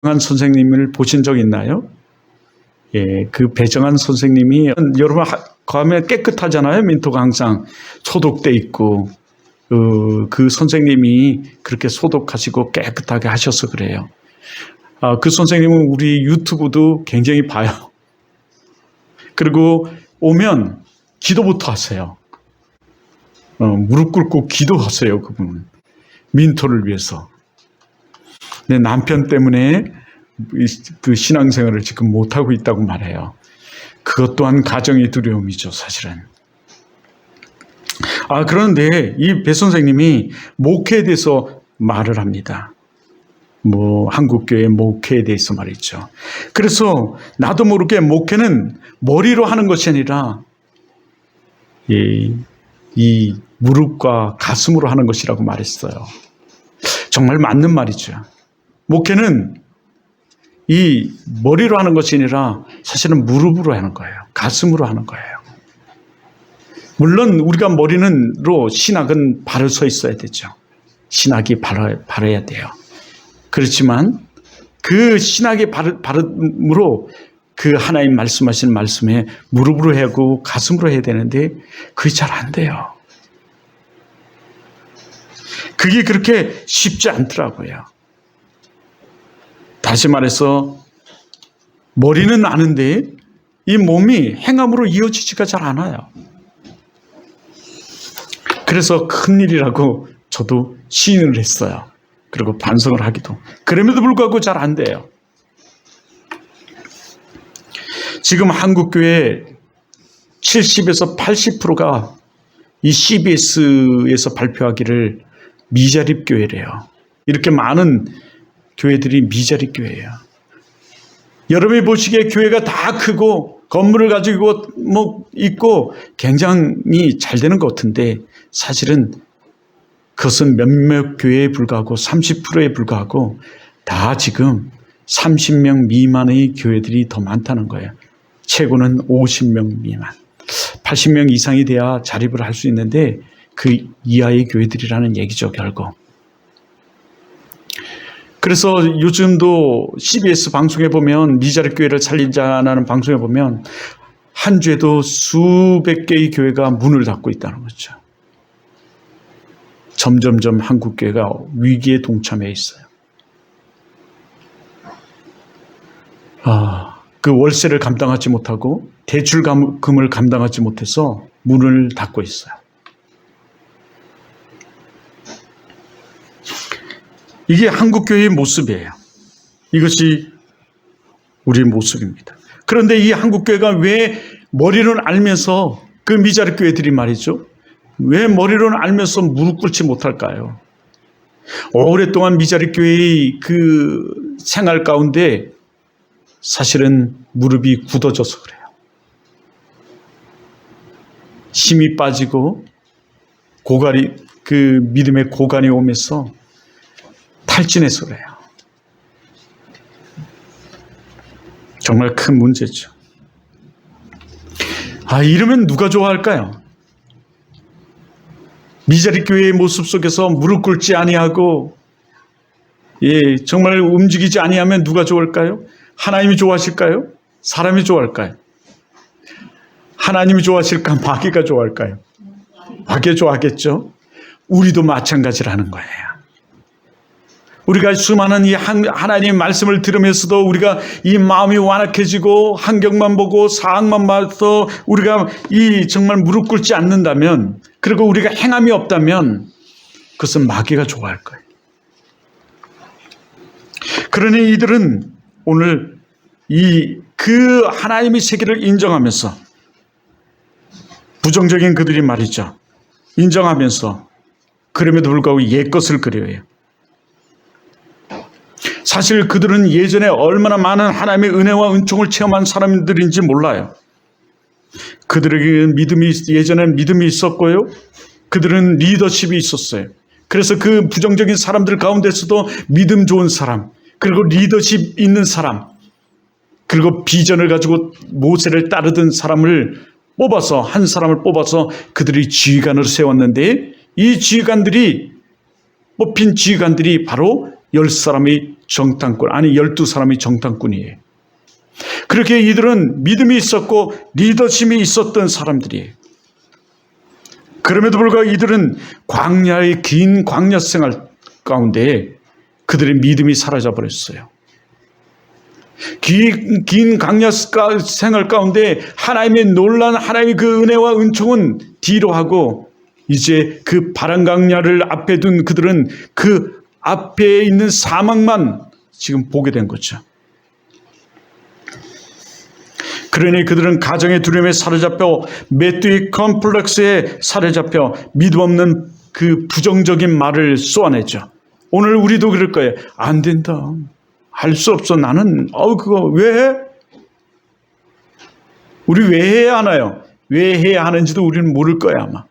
배정한 선생님을 보신 적 있나요? 예, 그 배정한 선생님이 여러분 가면 깨끗하잖아요. 민토가 항상 소독돼 있고 그 선생님이 그렇게 소독하시고 깨끗하게 하셔서 그래요. 그 선생님은 우리 유튜브도 굉장히 봐요. 그리고 오면 기도부터 하세요. 무릎 꿇고 기도하세요. 그분은 민토를 위해서. 내 남편 때문에 그 신앙생활을 지금 못하고 있다고 말해요. 그것 또한 가정의 두려움이죠, 사실은. 그런데 이 배 선생님이 목회에 대해서 말을 합니다. 한국교회 목회에 대해서 말이죠. 그래서 나도 모르게 목회는 머리로 하는 것이 아니라 이 무릎과 가슴으로 하는 것이라고 말했어요. 정말 맞는 말이죠. 목회는 이 머리로 하는 것이 아니라 사실은 무릎으로 하는 거예요. 가슴으로 하는 거예요. 물론 우리가 머리는로 신학은 바로 서 있어야 되죠. 신학이 바라야 돼요. 그렇지만 그 신학의 바름으로 그 하나님 말씀하시는 말씀에 무릎으로 하고 가슴으로 해야 되는데 그게 잘 안 돼요. 그게 그렇게 쉽지 않더라고요. 다시 말해서 머리는 아는데 이 몸이 행함으로 이어지지가 잘 않아요. 그래서 큰일이라고 저도 시인을 했어요. 그리고 반성을 하기도. 그럼에도 불구하고 잘 안 돼요. 지금 한국교회 70에서 80%가 이 CBS에서 발표하기를 미자립 교회래요. 이렇게 많은 교회들이 미자립 교회예요. 여러분이 보시기에 교회가 다 크고 건물을 가지고 있고 굉장히 잘 되는 것 같은데 사실은 그것은 몇몇 교회에 불과하고 30%에 불과하고 다 지금 30명 미만의 교회들이 더 많다는 거예요. 최고는 50명 미만. 80명 이상이 돼야 자립을 할 수 있는데 그 이하의 교회들이라는 얘기죠, 결국. 그래서 요즘도 CBS 방송에 보면 미자립 교회를 살리자는 방송에 보면 한 주에도 수백 개의 교회가 문을 닫고 있다는 거죠. 점점점 한국 교회가 위기에 동참해 있어요. 그 월세를 감당하지 못하고 대출금을 감당하지 못해서 문을 닫고 있어요. 이게 한국교회의 모습이에요. 이것이 우리의 모습입니다. 그런데 이 한국교회가 왜 머리로는 알면서 그 미자립 교회들이 말이죠. 왜 머리로는 알면서 무릎 꿇지 못할까요? 오랫동안 미자립 교회의 그 생활 가운데 사실은 무릎이 굳어져서 그래요. 힘이 빠지고 그 믿음의 고관이 오면서 탈진해서 그래요. 정말 큰 문제죠. 이러면 누가 좋아할까요? 미자립 교회의 모습 속에서 무릎 꿇지 아니하고 정말 움직이지 아니하면 누가 좋을까요? 하나님이 좋아하실까요? 사람이 좋아할까요? 하나님이 좋아하실까? 마귀가 좋아할까요? 마귀가 좋아하겠죠? 우리도 마찬가지라는 거예요. 우리가 수많은 이 하나님의 말씀을 들으면서도 우리가 이 마음이 완악해지고 환경만 보고 상황만 봐서 우리가 정말 무릎 꿇지 않는다면, 그리고 우리가 행함이 없다면 그것은 마귀가 좋아할 거예요. 그러니 이들은 오늘 그 하나님의 세계를 인정하면서 부정적인 그들이 말이죠. 인정하면서 그럼에도 불구하고 옛것을 그려요. 사실 그들은 예전에 얼마나 많은 하나님의 은혜와 은총을 체험한 사람들인지 몰라요. 그들에게 예전엔 믿음이 있었고요. 그들은 리더십이 있었어요. 그래서 그 부정적인 사람들 가운데서도 믿음 좋은 사람, 그리고 리더십 있는 사람, 그리고 비전을 가지고 모세를 따르던 사람을 뽑아서, 한 사람을 뽑아서 그들이 지휘관으로 세웠는데, 이 지휘관들이, 뽑힌 지휘관들이 바로 10사람이 정탐꾼, 아니 12사람이 정탐꾼이에요. 그렇게 이들은 믿음이 있었고 리더십이 있었던 사람들이에요. 그럼에도 불구하고 이들은 광야의 긴 광야 생활 가운데 그들의 믿음이 사라져 버렸어요. 긴 광야 생활 가운데 하나님의 놀란 하나님의 그 은혜와 은총은 뒤로 하고 이제 그 바람 광야를 앞에 둔 그들은 그 앞에 있는 사망만 지금 보게 된 거죠. 그러니 그들은 가정의 두려움에 사로잡혀 메뚜기 컴플렉스에 사로잡혀 믿음 없는 그 부정적인 말을 쏘아내죠. 오늘 우리도 그럴 거예요. 안 된다. 할 수 없어. 나는 그거 왜 해? 우리 왜 해야 하나요? 왜 해야 하는지도 우리는 모를 거야 아마.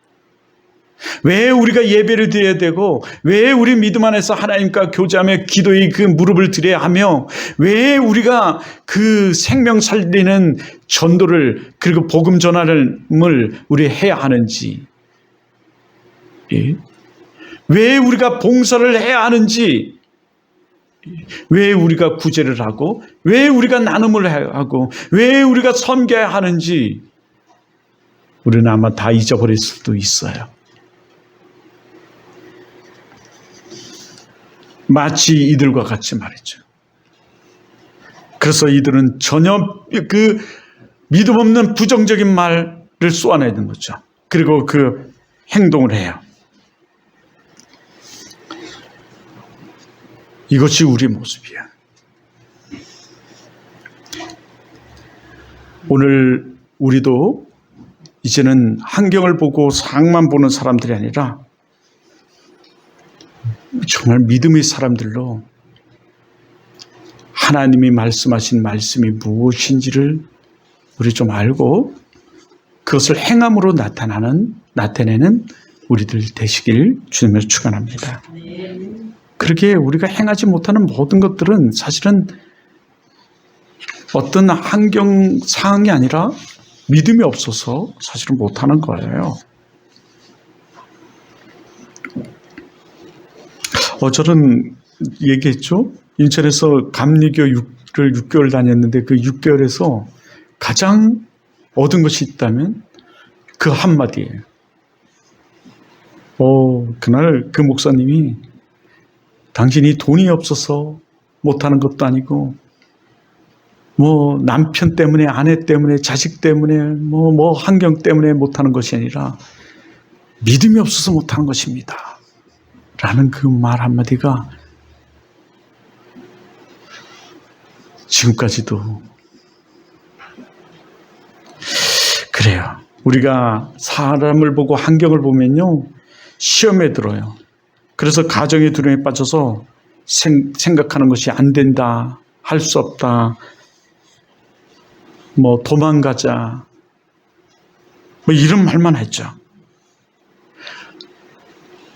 왜 우리가 예배를 드려야 되고 왜 우리 믿음 안에서 하나님과 교제하며 기도의 그 무릎을 드려야 하며 왜 우리가 그 생명 살리는 전도를 그리고 복음 전환을 우리 해야 하는지, 예? 왜 우리가 봉사를 해야 하는지, 왜 우리가 구제를 하고 왜 우리가 나눔을 하고 왜 우리가 섬겨야 하는지 우리는 아마 다 잊어버릴 수도 있어요. 마치 이들과 같이 말이죠. 그래서 이들은 전혀 그 믿음 없는 부정적인 말을 쏘아내는 거죠. 그리고 그 행동을 해요. 이것이 우리 모습이야. 오늘 우리도 이제는 환경을 보고 상황만 보는 사람들이 아니라 정말 믿음의 사람들로 하나님이 말씀하신 말씀이 무엇인지를 우리 좀 알고 그것을 행함으로 나타내는 우리들 되시길 주님을 축원합니다. 그렇게 우리가 행하지 못하는 모든 것들은 사실은 어떤 환경 상황이 아니라 믿음이 없어서 사실은 못하는 거예요. 저는 얘기했죠. 인천에서 감리교를 6개월 다녔는데 그 6개월에서 가장 얻은 것이 있다면 그 한마디예요. 그날 그 목사님이 당신이 돈이 없어서 못하는 것도 아니고 남편 때문에 아내 때문에 자식 때문에 환경 때문에 못하는 것이 아니라 믿음이 없어서 못하는 것입니다. 라는 그 말 한마디가 지금까지도 그래요. 우리가 사람을 보고 환경을 보면요 시험에 들어요. 그래서 가정의 두려움에 빠져서 생각하는 것이 안 된다, 할 수 없다, 도망가자, 이런 말만 했죠.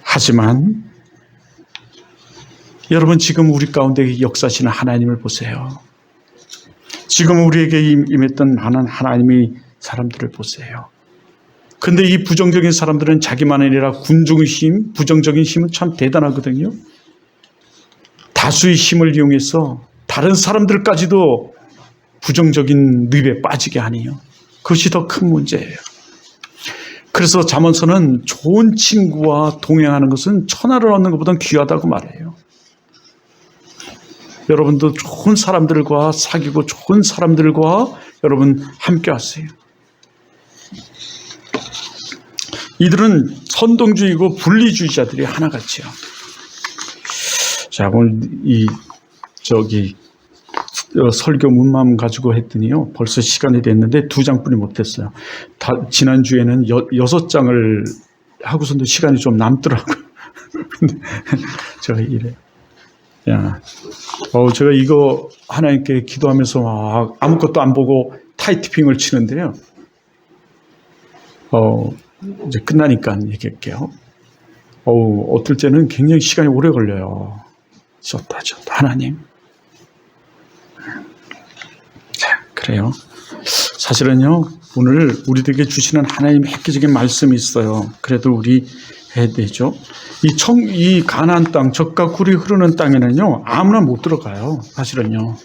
하지만 여러분 지금 우리 가운데 역사하시는 하나님을 보세요. 지금 우리에게 임했던 많은 하나님의 사람들을 보세요. 근데 이 부정적인 사람들은 자기만 아니라 군중의 힘, 부정적인 힘은 참 대단하거든요. 다수의 힘을 이용해서 다른 사람들까지도 부정적인 늪에 빠지게 하네요. 그것이 더 큰 문제예요. 그래서 잠언서는 좋은 친구와 동행하는 것은 천하를 얻는 것보다는 귀하다고 말해요. 여러분도 좋은 사람들과 사귀고 좋은 사람들과 여러분 함께 하세요. 이들은 선동주의고 분리주의자들이 하나같이요. 자, 오늘 설교 문만 가지고 했더니요. 벌써 시간이 됐는데 2장뿐이 못했어요. 지난주에는 6장을 하고서도 시간이 좀 남더라고요. 근데 제가 이래. 제가 이거 하나님께 기도하면서 아무것도 안 보고 타이트핑을 치는데요. 이제 끝나니까 얘기할게요. 어떨 때는 굉장히 시간이 오래 걸려요. 좋다. 하나님. 자, 그래요. 사실은요, 오늘 우리들에게 주시는 하나님의 획기적인 말씀이 있어요. 그래도 우리 해야 되죠. 이 가나안 땅, 젖과 꿀이 흐르는 땅에는요, 아무나 못 들어가요. 사실은요.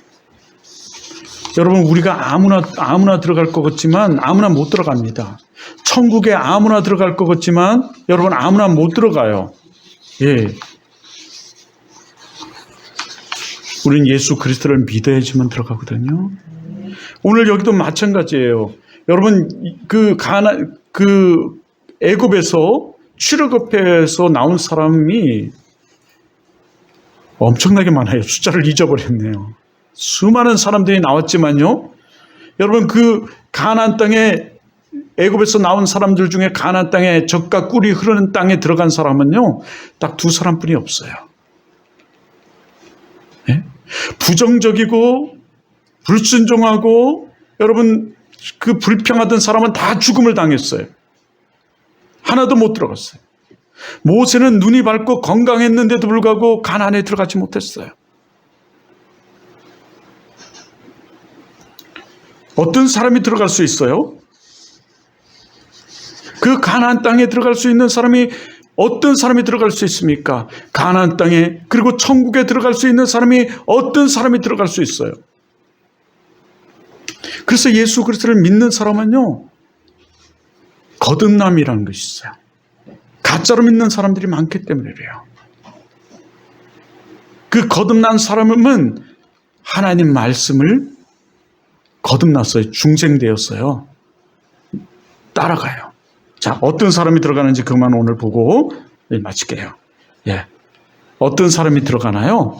여러분, 우리가 아무나 들어갈 것 같지만 아무나 못 들어갑니다. 천국에 아무나 들어갈 것 같지만 여러분, 아무나 못 들어가요. 예. 우린 예수 그리스도를 믿어야지만 들어가거든요. 오늘 여기도 마찬가지예요. 여러분, 애굽에서 출애굽해서 나온 사람이 엄청나게 많아요. 숫자를 잊어버렸네요. 수많은 사람들이 나왔지만요. 여러분, 그 가나안 땅에 애굽에서 나온 사람들 중에 가나안 땅에 젖과 꿀이 흐르는 땅에 들어간 사람은요, 딱 2사람뿐이 없어요. 네? 부정적이고 불순종하고 여러분, 그 불평하던 사람은 다 죽음을 당했어요. 하나도 못 들어갔어요. 모세는 눈이 밝고 건강했는데도 불구하고 가나안에 들어가지 못했어요. 어떤 사람이 들어갈 수 있어요? 그 가나안 땅에 들어갈 수 있는 사람이 어떤 사람이 들어갈 수 있습니까? 가나안 땅에, 그리고 천국에 들어갈 수 있는 사람이 어떤 사람이 들어갈 수 있어요? 그래서 예수 그리스도를 믿는 사람은요, 거듭남이라는 것이 있어요. 가짜로 믿는 사람들이 많기 때문에 그래요. 그 거듭난 사람은 하나님 말씀을 거듭났어요. 중생되었어요. 따라가요. 자, 어떤 사람이 들어가는지 그만 오늘 보고 마칠게요. 예. 어떤 사람이 들어가나요?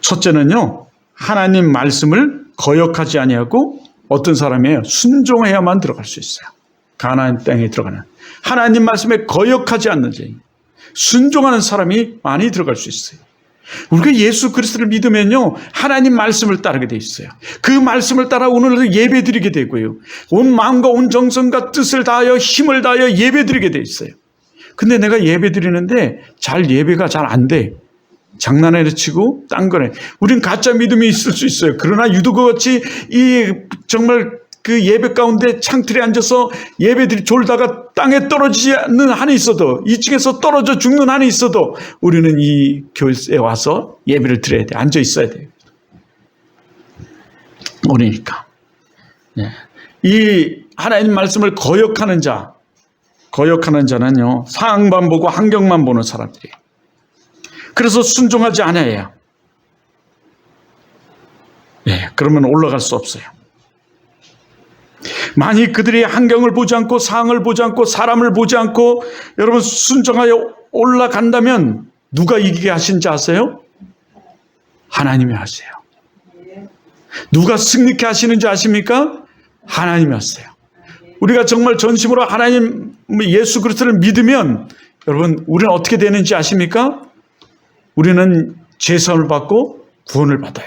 첫째는요, 하나님 말씀을 거역하지 아니하고 어떤 사람이에요? 순종해야만 들어갈 수 있어요. 가나안 땅에 들어가는 하나님 말씀에 거역하지 않는 자, 순종하는 사람이 많이 들어갈 수 있어요. 우리가 예수 그리스도를 믿으면요, 하나님 말씀을 따르게 돼 있어요. 그 말씀을 따라 오늘 예배드리게 되고요, 온 마음과 온 정성과 뜻을 다하여 힘을 다하여 예배드리게 돼 있어요. 근데 내가 예배드리는데 예배가 잘 안 돼. 장난에 치고 딴 거네. 우린 가짜 믿음이 있을 수 있어요. 그러나 유두같이 정말 그 예배 가운데 창틀에 앉아서 예배들이 졸다가 땅에 떨어지지 않는 한이 있어도, 2층에서 떨어져 죽는 한이 있어도 우리는 이 교회에 와서 예배를 드려야 돼. 앉아 있어야 돼. 그러니까 이 하나님 말씀을 거역하는 자는요, 상황만 보고 환경만 보는 사람들이에요. 그래서 순종하지 않아야. 그러면 올라갈 수 없어요. 만약 그들이 환경을 보지 않고 상황을 보지 않고 사람을 보지 않고 여러분 순종하여 올라간다면 누가 이기게 하신지 아세요? 하나님이 하세요. 누가 승리케 하시는지 아십니까? 하나님이 하세요. 우리가 정말 전심으로 하나님 예수 그리스도를 믿으면 여러분, 우리는 어떻게 되는지 아십니까? 우리는 죄사함을 받고 구원을 받아요.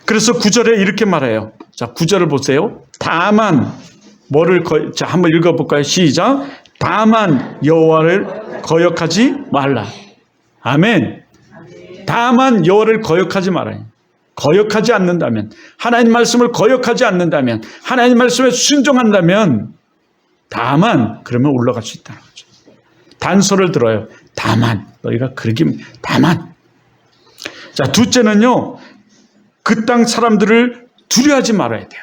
그래서 9절에 이렇게 말해요. 자, 9절을 보세요. 다만 자, 한번 읽어볼까요? 시작. 다만 여호와를 거역하지 말라. 아멘. 다만 여호와를 거역하지 말아요. 거역하지 않는다면, 하나님 말씀을 거역하지 않는다면, 하나님 말씀에 순종한다면, 다만 그러면 올라갈 수 있다는 거죠. 단서를 들어요. 다만 너희가 다만. 자, 둘째는요, 그 땅 사람들을 두려워하지 말아야 돼요.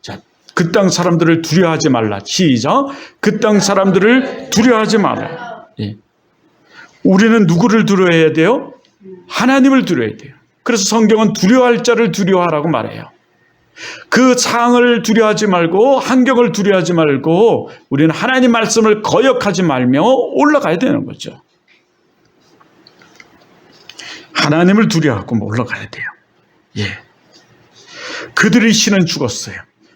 자, 그 땅 사람들을 두려워하지 말라. 시작. 그 땅 사람들을 두려워하지 말아요. 예. 우리는 누구를 두려워해야 돼요? 하나님을 두려워해야 돼요. 그래서 성경은 두려워할 자를 두려워하라고 말해요. 그 상황을 두려워하지 말고 환경을 두려워하지 말고 우리는 하나님 말씀을 거역하지 말며 올라가야 되는 거죠. 하나님을 두려워하고 올라가야 돼요. 예. 그들의 신은 죽었어요.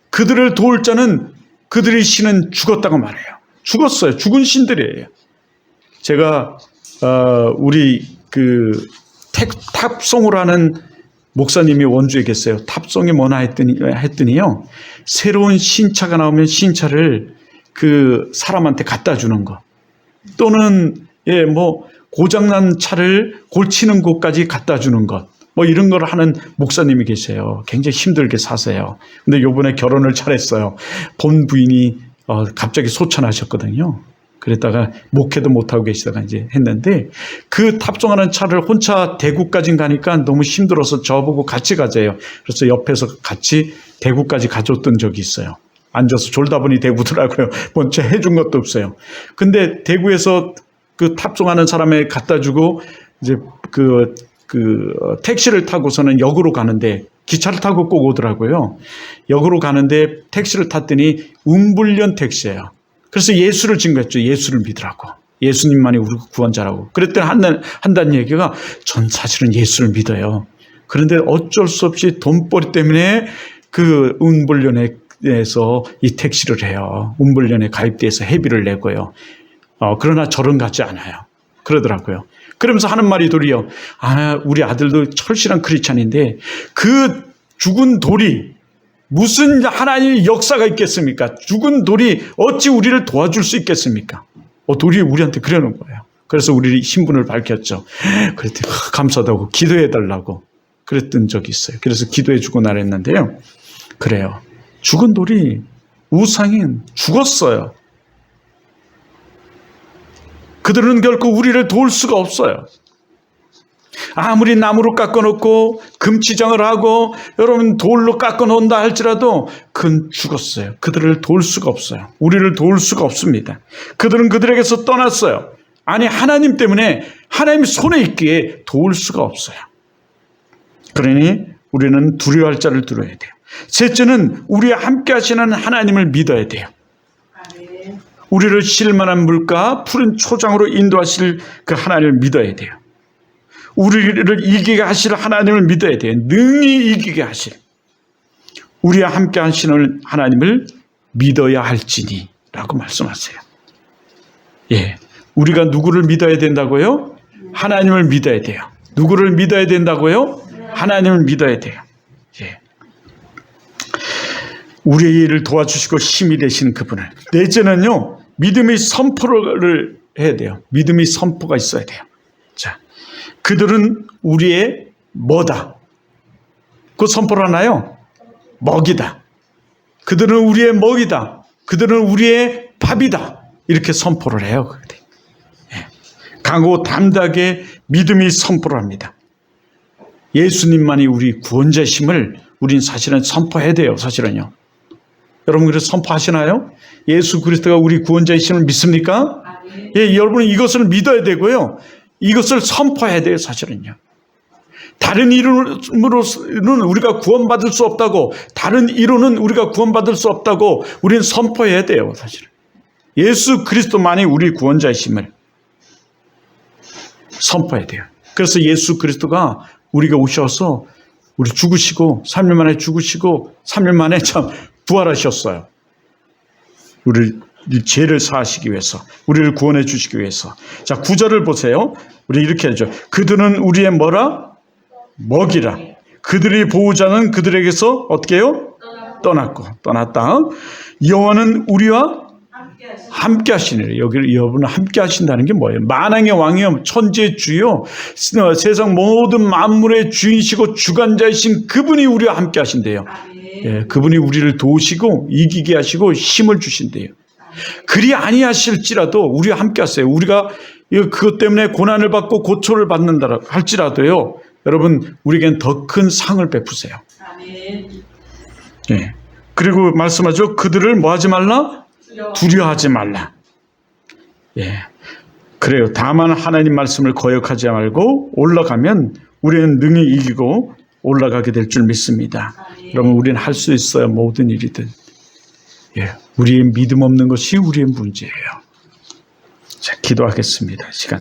그들을 도울 자는 그들의 신은 죽었다고 말해요. 죽었어요. 죽은 신들이에요. 제가 우리 탑송이라는 목사님이 원주에 계세요. 탑송이 뭐나 했더니요, 새로운 신차가 나오면 신차를 그 사람한테 갖다 주는 거, 또는 고장난 차를 고치는 곳까지 갖다 주는 것, 뭐 이런 걸 하는 목사님이 계세요. 굉장히 힘들게 사세요. 근데 요번에 결혼을 잘했어요. 본 부인이 갑자기 소천하셨거든요. 그랬다가 목회도 못하고 계시다가 이제 했는데 그 탑승하는 차를 혼자 대구까지 가니까 너무 힘들어서 저보고 같이 가재요. 그래서 옆에서 같이 대구까지 가줬던 적이 있어요. 앉아서 졸다 보니 대구더라고요. 먼저 해준 것도 없어요. 근데 대구에서 그 탑승하는 사람에 갖다 주고 이제 그 택시를 타고서는 역으로 가는데 기차를 타고 꼭 오더라고요. 역으로 가는데 택시를 탔더니 운불련 택시예요. 그래서 예수를 증거했죠. 예수를 믿으라고. 예수님만이 우리 구원자라고. 그랬더니 한다는 얘기가 전 사실은 예수를 믿어요. 그런데 어쩔 수 없이 돈벌이 때문에 그 운불련에서 이 택시를 해요. 운불련에 가입돼서 회비를 내고요. 그러나 저런 같지 않아요. 그러더라고요. 그러면서 하는 말이 도리어 우리 아들도 철실한 크리스찬인데 그 죽은 돌이 무슨 하나님의 역사가 있겠습니까? 죽은 돌이 어찌 우리를 도와줄 수 있겠습니까? 돌이 우리한테 그러는 거예요. 그래서 우리 신분을 밝혔죠. 그랬더니 감사하다고 기도해달라고 그랬던 적이 있어요. 그래서 기도해주고 나랬는데요. 그래요. 죽은 돌이 우상인 죽었어요. 그들은 결코 우리를 도울 수가 없어요. 아무리 나무로 깎아놓고 금치장을 하고 여러분 돌로 깎아놓는다 할지라도 그건 죽었어요. 그들을 도울 수가 없어요. 우리를 도울 수가 없습니다. 그들은 그들에게서 떠났어요. 아니 하나님 때문에 하나님 손에 있기에 도울 수가 없어요. 그러니 우리는 두려워할 자를 두려워야 돼요. 셋째는 우리와 함께 하시는 하나님을 믿어야 돼요. 우리를 실만한 물과 푸른 초장으로 인도하실 그 하나님을 믿어야 돼요. 우리를 이기게 하실 하나님을 믿어야 돼요. 능히 이기게 하실. 우리와 함께 하시는 하나님을 믿어야 할지니 라고 말씀하세요. 예, 우리가 누구를 믿어야 된다고요? 하나님을 믿어야 돼요. 누구를 믿어야 된다고요? 하나님을 믿어야 돼요. 예. 우리의 일을 도와주시고 힘이 되시는 그분을. 넷째는요, 믿음의 선포를 해야 돼요. 믿음의 선포가 있어야 돼요. 자, 그들은 우리의 뭐다? 그 선포를 하나요? 먹이다. 그들은 우리의 먹이다. 그들은 우리의 밥이다. 이렇게 선포를 해요. 예. 강하고 담대하게 믿음이 선포를 합니다. 예수님만이 우리 구원자심을 우린 사실은 선포해야 돼요. 사실은요. 여러분 그래서 선포하시나요? 예수 그리스도가 우리 구원자이심을 믿습니까? 예, 여러분은 이것을 믿어야 되고요. 이것을 선포해야 돼요. 사실은요. 다른 이론으로는 우리가 구원받을 수 없다고, 다른 이론은 우리가 구원받을 수 없다고 우리는 선포해야 돼요. 사실은. 예수 그리스도만이 우리 구원자이심을 선포해야 돼요. 그래서 예수 그리스도가 우리가 오셔서 우리 죽으시고 3일 만에 죽으시고 3일 만에 참 부활하셨어요. 우리 죄를 사하시기 위해서, 우리를 구원해 주시기 위해서. 자, 9절을 보세요. 우리 이렇게 하죠. 그들은 우리의 뭐라? 먹이라. 그들의 보호자는 그들에게서 어떻게 해요? 떠났다. 여호와는 우리와 함께 하시니라. 여기 여러분은 함께 하신다는 게 뭐예요? 만왕의 왕이요, 천지의 주요, 세상 모든 만물의 주인이시고 주관자이신 그분이 우리와 함께 하신대요. 예, 그분이 우리를 도우시고 이기게 하시고 힘을 주신대요. 그리 아니하실지라도 우리와 함께 하세요. 우리가 그것 때문에 고난을 받고 고초를 받는다 할지라도요, 여러분 우리에겐 더 큰 상을 베푸세요. 예. 그리고 말씀하죠. 그들을 뭐 하지 말라? 두려워하지 말라. 예. 그래요. 다만 하나님 말씀을 거역하지 말고 올라가면 우리는 능히 이기고 올라가게 될 줄 믿습니다. 여러분 우리는 할 수 있어요. 모든 일이든. 예. 우리의 믿음 없는 것이 우리의 문제예요. 자, 기도하겠습니다. 시간.